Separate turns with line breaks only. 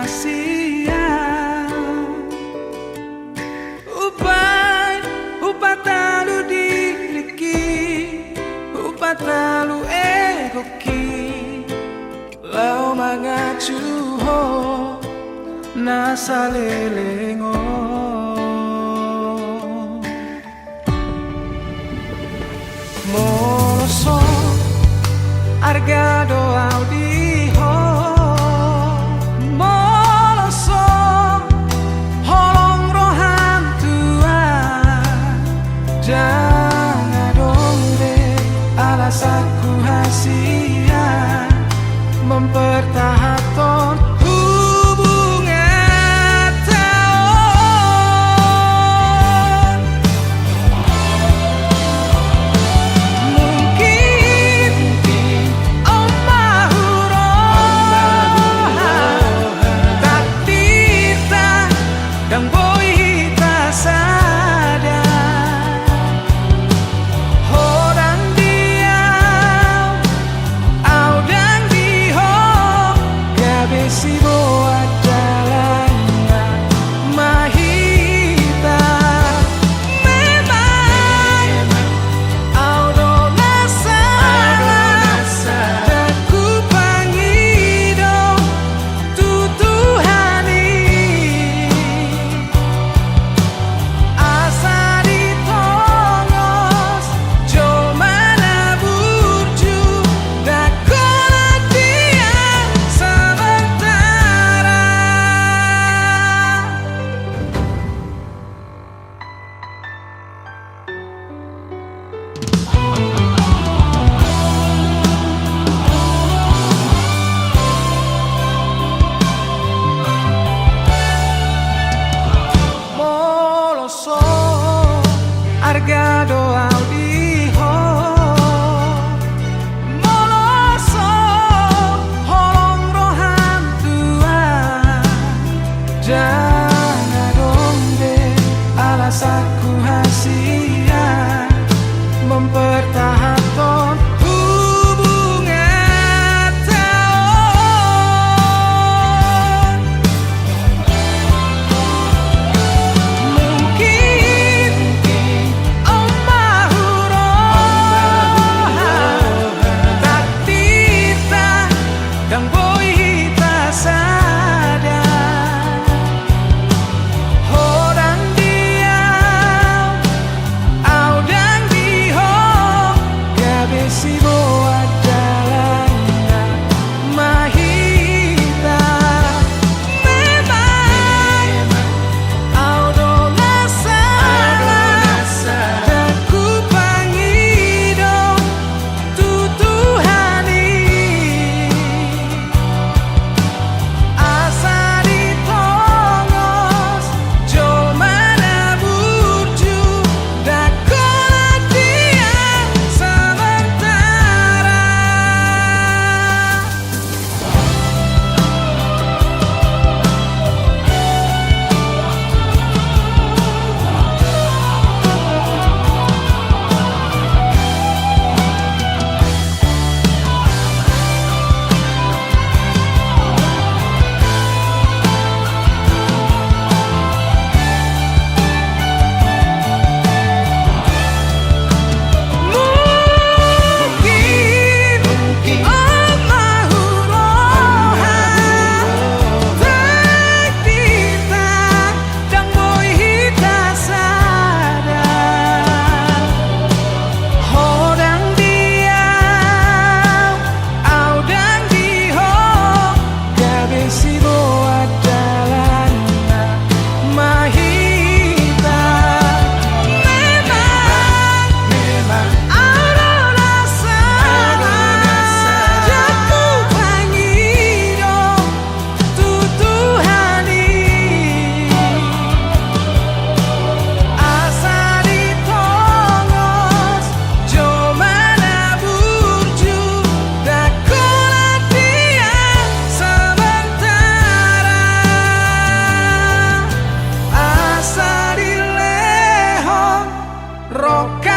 rahasia. Upatalu diriki, upatalu egoki, lau mangacuho nasalelengo. Moloso argado audiho, moloso holong rohan tua, jangan dong deh alasanku hasia mempertahankan hubungan tahun. Mungkin tak kita dan boy tak sadar orang diam audang diho gabesi boa jalannya mahita memang audo nasara daku pangido tutuhani asa ditongos jomana burju dakola dia sementara. Moloso argado audiho, moloso holong rohan tua, jangan dong deh alasanku hasia mempertahankan hubungan tahun. Mungkin tak kita dan boy tak sadar orang diam audang diho gabesi boa jalannya mahita memang audo nasara daku pangido tutuhani asa ditongos jomana burju dakola dia sementara. Mungkin tak kita dan boy tak sadar orang diam audang diho gabesi boa jalannya mahita memang audo nasara daku pangido tutuhani asa ditongos jomana burju dakola dia sementara. Asa dileho roka